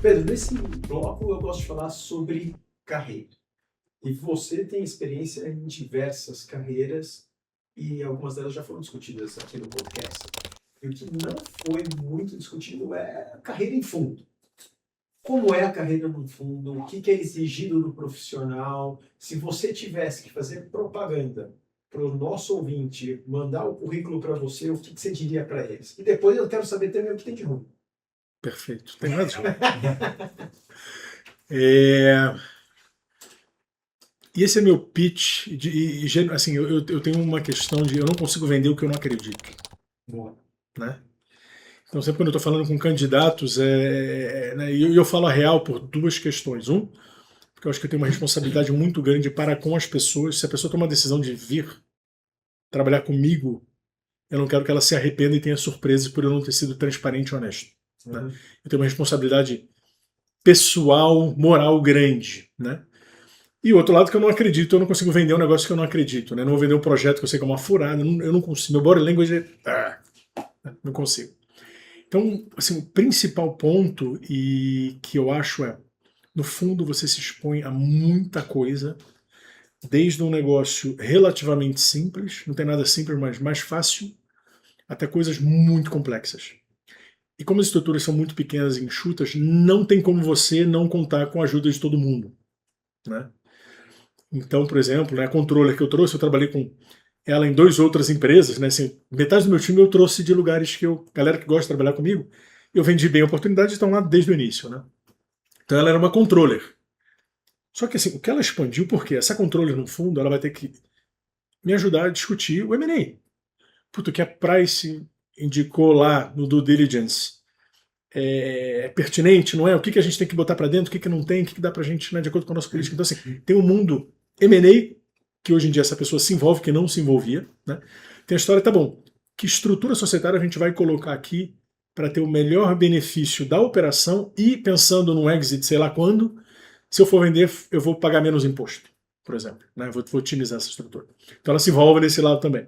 Pedro, nesse bloco eu gosto de falar sobre carreira. E você tem experiência em diversas carreiras e algumas delas já foram discutidas aqui no podcast. E o que não foi muito discutido é a carreira em fundo. Como é a carreira no fundo? O que é exigido do profissional? Se você tivesse que fazer propaganda para o nosso ouvinte, mandar o currículo para você, o que você diria para eles? E depois eu quero saber também o que tem de ruim. Perfeito, tem razão. E esse é meu pitch. Assim, eu tenho uma questão de eu não consigo vender o que eu não acredito. Boa. Né? Então, sempre quando eu estou falando com candidatos, né, e eu falo a real por duas questões. Porque eu acho que eu tenho uma responsabilidade muito grande para com as pessoas. Se a pessoa toma a decisão de vir trabalhar comigo, eu não quero que ela se arrependa e tenha surpresas por eu não ter sido transparente e honesto. Né? Eu tenho uma responsabilidade pessoal, moral grande. Né? E o outro lado que eu não acredito, eu não consigo vender um negócio que eu não acredito. Né? Não vou vender um projeto que eu sei que é uma furada, eu não consigo. Meu body language não consigo. Então, assim, o principal ponto e que eu acho no fundo você se expõe a muita coisa, desde um negócio relativamente simples, não tem nada simples, mas mais fácil, até coisas muito complexas. E como as estruturas são muito pequenas e enxutas, não tem como você não contar com a ajuda de todo mundo. Né? Então, por exemplo, né, a controller que eu trouxe, eu trabalhei com ela em 2 outras empresas. Né, assim, metade do meu time eu trouxe de lugares que galera que gosta de trabalhar comigo, eu vendi bem a oportunidade e estão lá desde o início. Né? Então ela era uma controller. Só que assim, o que ela expandiu, porque essa controller, no fundo, ela vai ter que me ajudar a discutir o M&A. Puta, o que a Price indicou lá no due diligence é pertinente, não é? O que a gente tem que botar para dentro, o que não tem, o que dá pra gente, né, de acordo com a nossa política. Então, assim, tem um mundo M&A, que hoje em dia essa pessoa se envolve, que não se envolvia. Né? Tem a história, tá bom, que estrutura societária a gente vai colocar aqui para ter o melhor benefício da operação e pensando num exit, sei lá quando, se eu for vender, eu vou pagar menos imposto, por exemplo. Né? Vou otimizar essa estrutura. Então ela se envolve nesse lado também.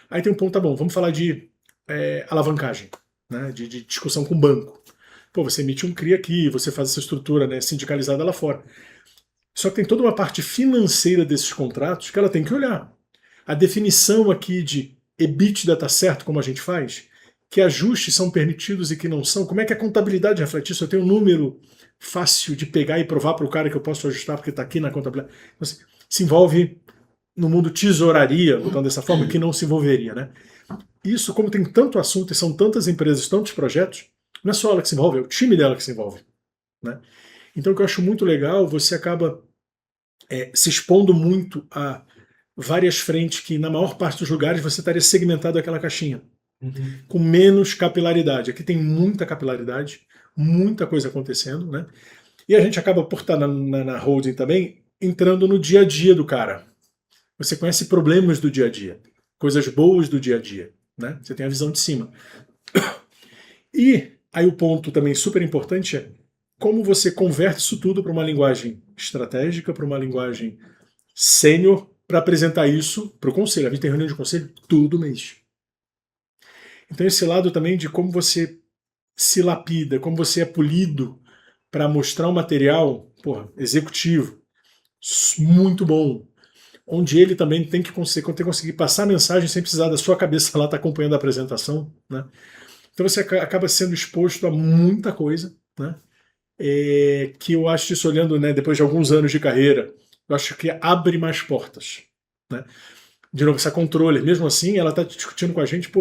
Aí tem um ponto, tá bom, vamos falar de alavancagem, né? de discussão com o banco. Pô, você emite um CRI aqui, você faz essa estrutura, né, sindicalizada lá fora. Só que tem toda uma parte financeira desses contratos que ela tem que olhar. A definição aqui de EBITDA está certo, como a gente faz? Que ajustes são permitidos e que não são? Como é que a contabilidade reflete isso? Eu tenho um número fácil de pegar e provar para o cara que eu posso ajustar porque está aqui na contabilidade. Então, assim, se envolve no mundo tesouraria, botando dessa forma, que não se envolveria. Né? Isso, como tem tanto assunto e são tantas empresas, tantos projetos, não é só ela que se envolve, é o time dela que se envolve. Né? Então, o que eu acho muito legal, você acaba se expondo muito a várias frentes que, na maior parte dos lugares, você estaria segmentado aquela caixinha. Com menos capilaridade. Aqui tem muita capilaridade, muita coisa acontecendo, né? E a gente acaba, por estar na holding também, entrando no dia a dia do cara. Você conhece problemas do dia a dia, coisas boas do dia a dia, né? Você tem a visão de cima. E aí o ponto também super importante é como você converte isso tudo para uma linguagem estratégica, para uma linguagem sênior, para apresentar isso para o conselho. A gente tem reunião de conselho todo mês. Então esse lado também de como você se lapida, como você é polido para mostrar um material, executivo, muito bom, onde ele também tem que conseguir passar a mensagem sem precisar da sua cabeça lá estar acompanhando a apresentação. Né? Então você acaba sendo exposto a muita coisa, né? Que eu acho isso olhando, né, depois de alguns anos de carreira, eu acho que abre mais portas. Né? De novo, essa controle, mesmo assim, ela está discutindo com a gente,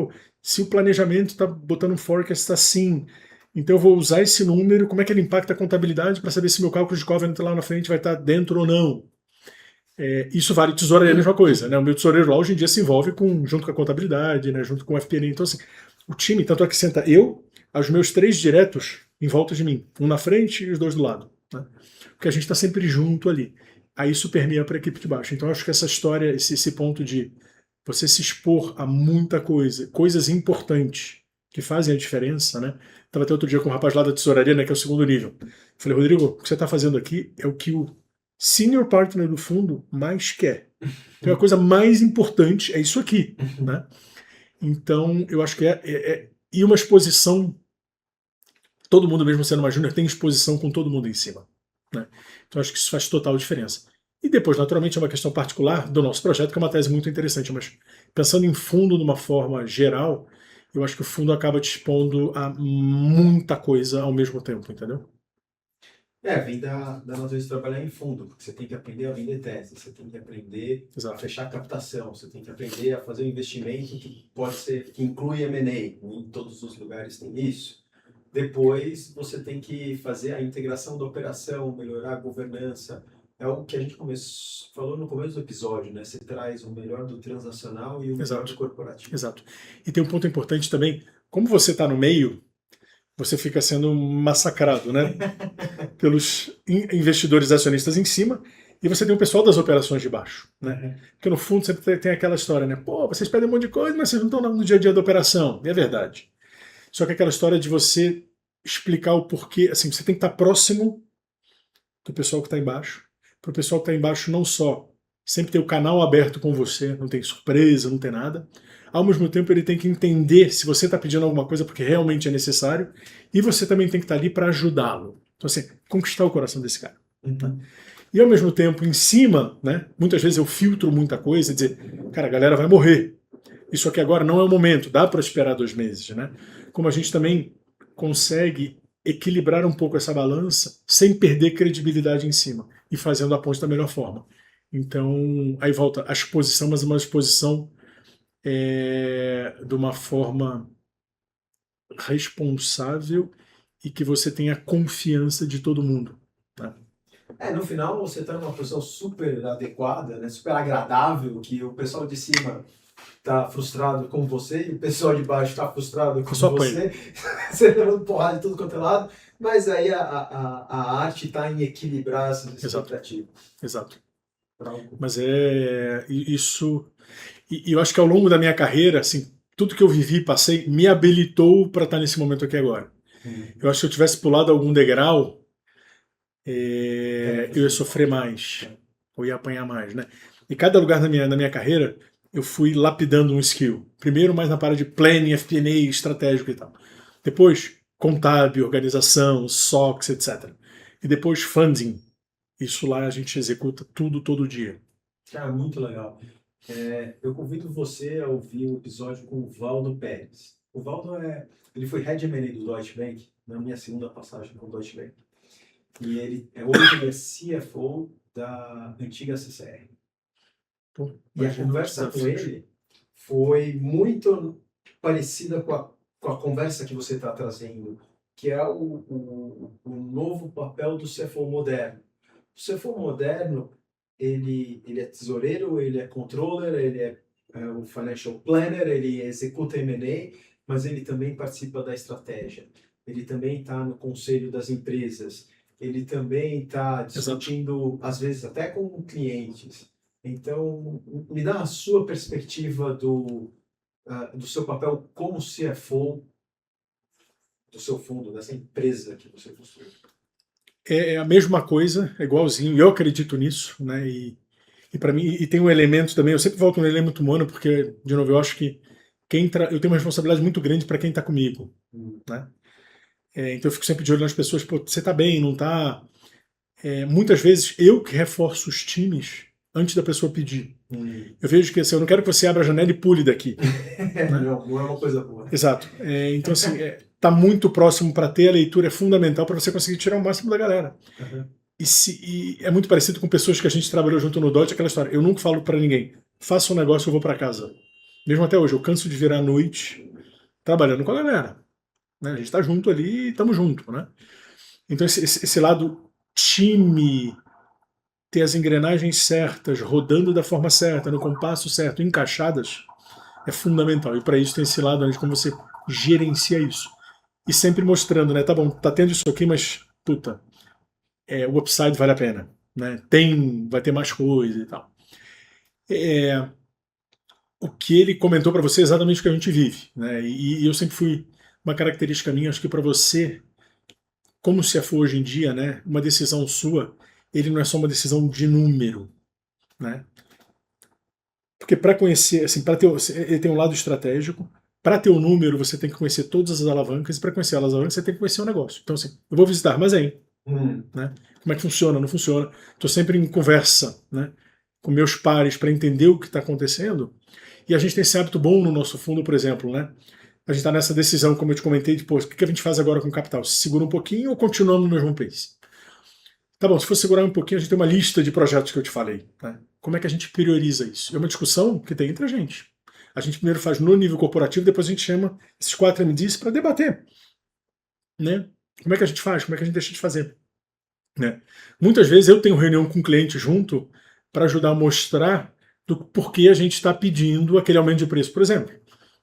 se o planejamento está botando um forecast assim, então eu vou usar esse número, como é que ele impacta a contabilidade para saber se meu cálculo de covenant lá na frente vai estar dentro ou não. Isso vale tesouraria, a mesma coisa. Né? O meu tesoureiro lá hoje em dia se envolve junto com a contabilidade, né, junto com o FP&A. Então, assim, o time, tanto é que senta eu, os meus 3 diretos em volta de mim, um na frente e os 2 do lado. Né? Porque a gente está sempre junto ali. Aí isso permeia para a equipe de baixo. Então, eu acho que essa história, esse ponto de você se expor a muita coisa, coisas importantes que fazem a diferença, né? Estava até outro dia com um rapaz lá da tesouraria, né, que é o segundo nível. Falei, Rodrigo, o que você está fazendo aqui é o que o senior partner do fundo mais quer. Então a coisa mais importante é isso aqui. Né? Então eu acho que e uma exposição todo mundo, mesmo sendo mais júnior, tem exposição com todo mundo em cima, né? Então acho que isso faz total diferença. E depois, naturalmente, é uma questão particular do nosso projeto, que é uma tese muito interessante, mas pensando em fundo de uma forma geral, eu acho que o fundo acaba te expondo a muita coisa ao mesmo tempo, entendeu? Vem da natureza de trabalhar em fundo, porque você tem que aprender a vender tese, você tem que aprender a Exato. fechar captação, você tem que aprender a fazer um investimento que pode ser, que inclui M&A, em todos os lugares tem isso. Depois você tem que fazer a integração da operação, melhorar a governança. É o que a gente falou no começo do episódio, né? Você traz o melhor do transacional e o melhor do Exato. corporativo. Exato. E tem um ponto importante também, como você está no meio, você fica sendo massacrado, né? Pelos investidores acionistas em cima, e você tem o pessoal das operações de baixo, né? Porque no fundo sempre tem aquela história, né? Pô, vocês pedem um monte de coisa, mas vocês não estão no dia a dia da operação. E é verdade. Só que aquela história de você explicar o porquê, assim, você tem que estar próximo do pessoal que está embaixo, para o pessoal que está embaixo não só sempre ter o canal aberto com você, não tem surpresa, não tem nada. Ao mesmo tempo, ele tem que entender se você está pedindo alguma coisa porque realmente é necessário, e você também tem que estar ali para ajudá-lo. Então, assim, conquistar o coração desse cara. Né? E ao mesmo tempo, em cima, né, muitas vezes eu filtro muita coisa e dizer, cara, a galera vai morrer. Isso aqui agora não é o momento, dá para esperar 2 meses. Né? Como a gente também consegue equilibrar um pouco essa balança sem perder credibilidade em cima e fazendo a ponte da melhor forma. Então, aí volta a exposição, mas uma exposição de uma forma responsável e que você tenha confiança de todo mundo. Né? No final você está numa posição super adequada, né? Super agradável, que o pessoal de cima está frustrado com você e o pessoal de baixo está frustrado com você. Você levando porrada de tudo quanto é lado, mas aí a arte está em equilibrar essas expectativas. Exato. Mas isso. E eu acho que ao longo da minha carreira, assim, tudo que eu vivi, passei, me habilitou para estar nesse momento aqui agora. Eu acho que se eu tivesse pulado algum degrau, eu ia sofrer mais, ou ia apanhar mais, né? E cada lugar na minha carreira, eu fui lapidando um skill. Primeiro, mais na parte de planning, FP&A, estratégico e tal. Depois, contábil, organização, SOX, etc. E depois, funding. Isso lá a gente executa tudo, todo dia. Cara, muito legal. Eu convido você a ouvir o episódio com o Valdo Pérez. O Valdo ele foi Head M&A do Deutsche Bank, na minha segunda passagem com o Deutsche Bank. E hoje ele é CFO da antiga CCR. E a conversa com ele foi muito parecida com a conversa que você está trazendo, que é o novo papel do CFO moderno. O CFO moderno, ele é tesoureiro, ele é controller, ele é o financial planner, ele executa M&A, mas ele também participa da estratégia. Ele também está no conselho das empresas. Ele também está discutindo, às vezes, até com clientes. Então, me dá a sua perspectiva do seu papel como CFO do seu fundo, dessa empresa que você construiu. É a mesma coisa, é igualzinho, eu acredito nisso, né? E para mim, e tem um elemento também, eu sempre volto no elemento humano, porque, de novo, eu acho que eu tenho uma responsabilidade muito grande para quem está comigo, né? Então eu fico sempre de olho nas pessoas, pô, você está bem, não está? Muitas vezes eu que reforço os times antes da pessoa pedir. Eu vejo que assim, eu não quero que você abra a janela e pule daqui. Né? Não é uma coisa boa. Exato. Então, assim, tá muito próximo para ter a leitura, é fundamental para você conseguir tirar o máximo da galera. E é muito parecido com pessoas que a gente trabalhou junto no Dodge, aquela história. Eu nunca falo para ninguém, faça um negócio, eu vou para casa. Mesmo até hoje, eu canso de virar à noite trabalhando com a galera. Né? A gente está junto ali e estamos junto. Né? Então, esse lado time, ter as engrenagens certas, rodando da forma certa, no compasso certo, encaixadas, é fundamental. E para isso tem esse lado de como você gerencia isso. E sempre mostrando, né? Tá bom, tá tendo isso aqui, mas, puta, o upside vale a pena. Né? Vai ter mais coisa e tal. O que ele comentou para você é exatamente o que a gente vive. Né? E eu sempre fui, uma característica minha, acho que para você, como se for hoje em dia, né? Uma decisão sua, ele não é só uma decisão de número. Né? Porque para conhecer, assim, ele tem um lado estratégico, para ter o número, você tem que conhecer todas as alavancas, e para conhecer as alavancas, você tem que conhecer o negócio. Então, assim, eu vou visitar armazém, né? Como é que funciona? Não funciona. Estou sempre em conversa, né, com meus pares para entender o que está acontecendo. E a gente tem esse hábito bom no nosso fundo, por exemplo, né? A gente está nessa decisão, como eu te comentei, de, pô, o que a gente faz agora com o capital? Se segura um pouquinho ou continuamos no mesmo pace? Tá bom, se for segurar um pouquinho, a gente tem uma lista de projetos que eu te falei, né? Como é que a gente prioriza isso? É uma discussão que tem entre a gente. A gente primeiro faz no nível corporativo, depois a gente chama esses 4 MDs para debater, né? Como é que a gente faz? Como é que a gente deixa de fazer? Né? Muitas vezes eu tenho reunião com o cliente junto para ajudar a mostrar do porquê a gente está pedindo aquele aumento de preço, por exemplo.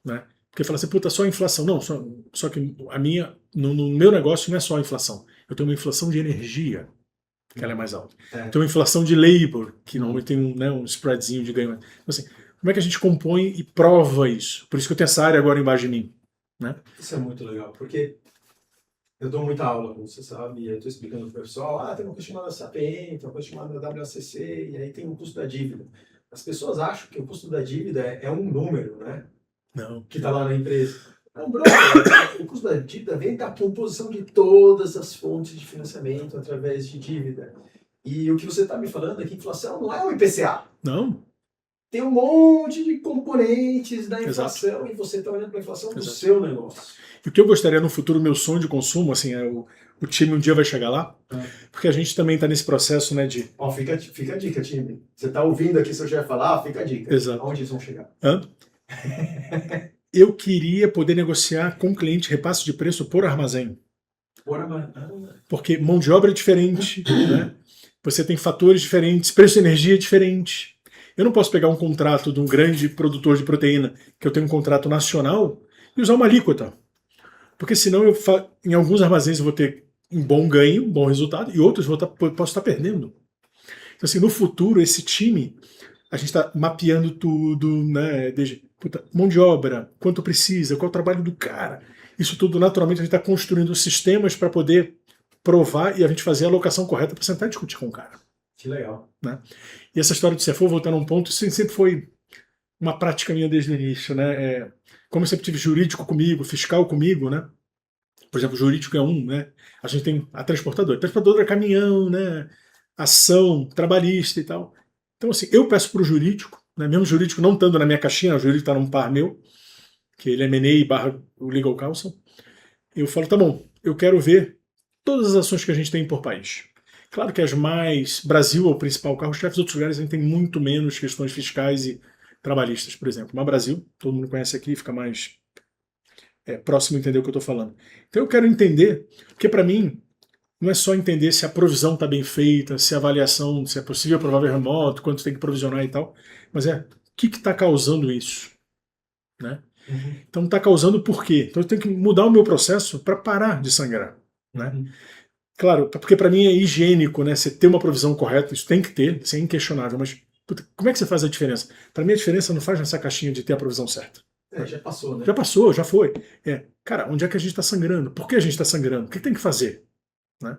Né? Porque fala assim, puta, só a inflação. Não, só que a minha, no meu negócio não é só a inflação. Eu tenho uma inflação de energia, que ela é mais alta. Eu tenho uma inflação de labor, que normalmente tem um spreadzinho de ganho. Então, assim, como é que a gente compõe e prova isso? Por isso que eu tenho essa área agora embaixo de mim. Né? Isso é muito legal, porque eu dou muita aula, como você sabe, e eu estou explicando para o pessoal, tem uma coisa chamada CAPM, tem uma coisa chamada WACC, e aí tem o custo da dívida. As pessoas acham que o custo da dívida é um número, né? Não. Que está lá na empresa. Não, brother, o custo da dívida vem da composição de todas as fontes de financiamento através de dívida. E o que você está me falando aqui, inflação não é o IPCA. Não. Tem um monte de componentes da inflação. Exato. E você está olhando para a inflação do Exato. seu negócio. E o que eu gostaria no futuro, meu sonho de consumo, assim, o time um dia vai chegar lá, porque a gente também está nesse processo, né, de... Ó, fica a dica, time. Você está ouvindo aqui, se eu já falar, fica a dica. Exato. Aonde eles vão chegar? Eu queria poder negociar com o cliente repasse de preço por armazém. Porque mão de obra é diferente, né? Você tem fatores diferentes, preço de energia é diferente. Eu não posso pegar um contrato de um grande produtor de proteína, que eu tenho um contrato nacional, e usar uma alíquota. Porque senão em alguns armazéns eu vou ter um bom ganho, um bom resultado, e outros posso estar perdendo. Então, assim, no futuro, esse time, a gente está mapeando tudo, né? Desde mão de obra, quanto precisa, qual é o trabalho do cara. Isso tudo, naturalmente, a gente está construindo sistemas para poder provar e a gente fazer a alocação correta para sentar e discutir com o cara. Que legal. Né? E essa história de CFO, voltando a um ponto, isso sempre foi uma prática minha desde o início. Né? Como eu sempre tive jurídico comigo, fiscal comigo, né? Por exemplo, jurídico é né? A gente tem a transportadora é caminhão, né? Ação trabalhista e tal. Então, assim, eu peço para o jurídico, né? Mesmo o jurídico não estando na minha caixinha, o jurídico está num par meu, que ele é M&A barra o Legal Counsel, eu falo, tá bom, eu quero ver todas as ações que a gente tem por país. Claro que as mais... Brasil é o principal carro-chefe, outros lugares a gente tem muito menos questões fiscais e trabalhistas, por exemplo. Mas Brasil, todo mundo conhece aqui, fica mais próximo a entender o que eu estou falando. Então eu quero entender, porque para mim não é só entender se a provisão está bem feita, se a avaliação, se é possível provável remoto, quanto tem que provisionar e tal, mas o que está causando isso? Né? Então está causando por quê? Então eu tenho que mudar o meu processo para parar de sangrar. Né? Claro, porque para mim é higiênico, né? Você ter uma provisão correta, isso tem que ter, isso é inquestionável, mas como é que você faz a diferença? Para mim a diferença não faz nessa caixinha de ter a provisão certa. Já passou, né? Já passou, já foi. Cara, onde é que a gente está sangrando? Por que a gente está sangrando? O que tem que fazer? Né?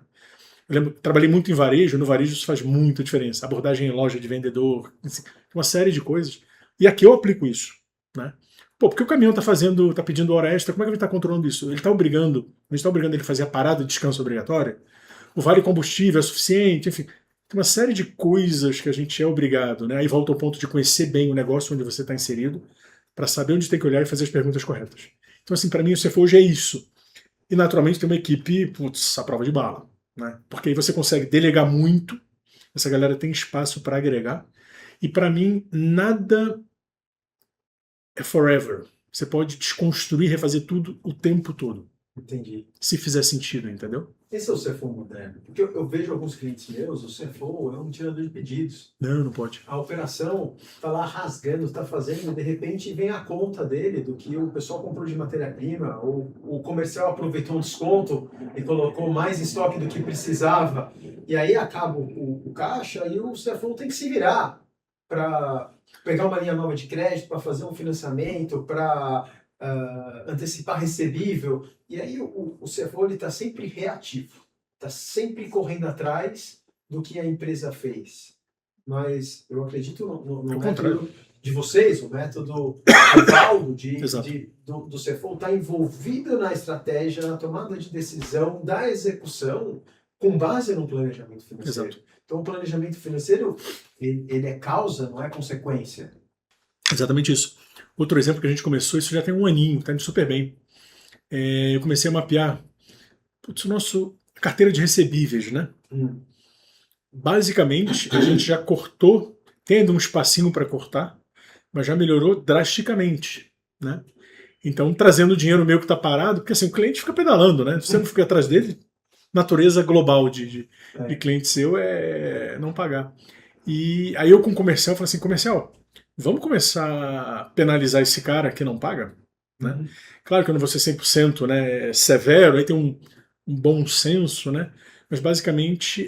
Eu lembro, trabalhei muito em varejo, no varejo isso faz muita diferença. Abordagem em loja de vendedor, assim, uma série de coisas. E aqui eu aplico isso. Né? Porque o caminhão está pedindo hora extra, como é que ele está controlando isso? A gente está obrigando ele a fazer a parada de descanso obrigatória? O vale combustível é suficiente? Enfim, tem uma série de coisas que a gente é obrigado. Né? Aí volta ao ponto de conhecer bem o negócio onde você está inserido, para saber onde tem que olhar e fazer as perguntas corretas. Então, assim, para mim o CFO hoje é isso. E, naturalmente, tem uma equipe, à prova de bala. Né? Porque aí você consegue delegar muito, essa galera tem espaço para agregar, e para mim, nada é forever. Você pode desconstruir, refazer tudo o tempo todo. Entendi. Se fizer sentido, entendeu? Esse é o CFO moderno. Porque eu vejo alguns clientes meus, o CFO é um tirador de pedidos. Não pode. A operação está lá rasgando, está fazendo, e de repente vem a conta dele do que o pessoal comprou de matéria-prima, ou o comercial aproveitou um desconto e colocou mais estoque do que precisava. E aí acaba o caixa e o CFO tem que se virar para pegar uma linha nova de crédito, para fazer um financiamento, para antecipar recebível. E aí o CFO está sempre reativo, está sempre correndo atrás do que a empresa fez. Mas eu acredito no método de vocês, o método Valdo do CFO está envolvido na estratégia, na tomada de decisão, da execução, com base no planejamento financeiro. Exato. Então, o planejamento financeiro, ele é causa, não é consequência. Exatamente isso. Outro exemplo que a gente começou, isso já tem um aninho, está indo super bem. Eu comecei a mapear nossa carteira de recebíveis, né? Basicamente, a gente já cortou, tem ainda um espacinho para cortar, mas já melhorou drasticamente, né? Então, trazendo o dinheiro meu que está parado, porque assim, o cliente fica pedalando, né? Se você não fica atrás dele, natureza global de cliente seu é não pagar. E aí eu com o comercial falei assim, comercial, vamos começar a penalizar esse cara que não paga? Né? Claro que eu não vou ser 100%, né, severo, aí tem um bom senso, né? Mas basicamente,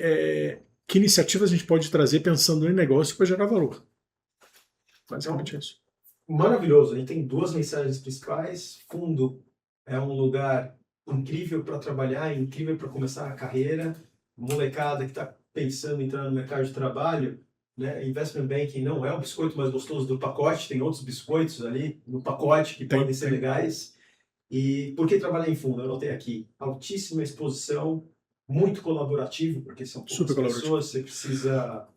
que iniciativas a gente pode trazer pensando em negócio para gerar valor? Basicamente então, isso. Maravilhoso. A gente tem 2 mensagens principais. Fundo é um lugar incrível para trabalhar, incrível para começar a carreira. Molecada que está pensando em entrar no mercado de trabalho, né? Investment Banking não é o biscoito mais gostoso do pacote, tem outros biscoitos ali no pacote que podem ser legais. E por que trabalhar em fundo? Eu anotei aqui. Altíssima exposição, muito colaborativo, porque são poucas pessoas, você precisa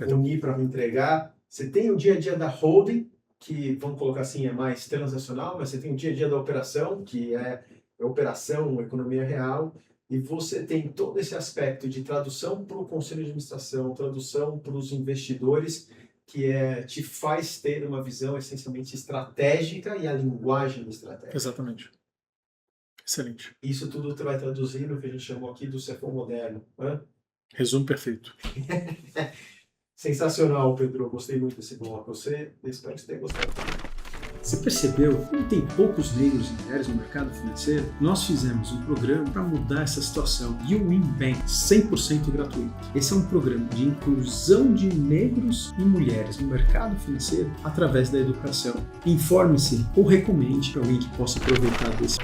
unir para me entregar. Você tem o dia a dia da holding, que, vamos colocar assim, é mais transacional, mas você tem o dia a dia da operação, que é operação, economia real, e você tem todo esse aspecto de tradução para o conselho de administração, tradução para os investidores, que te faz ter uma visão essencialmente estratégica e a linguagem estratégica. Exatamente. Excelente. Isso tudo você vai traduzir no que a gente chamou aqui do CFO moderno. Resumo perfeito. Sensacional, Pedro. Gostei muito desse bloco. Espero que você tenha gostado. Você percebeu como tem poucos negros e mulheres no mercado financeiro? Nós fizemos um programa para mudar essa situação. YouWin Bank, 100% gratuito. Esse é um programa de inclusão de negros e mulheres no mercado financeiro através da educação. Informe-se ou recomende para alguém que possa aproveitar desse.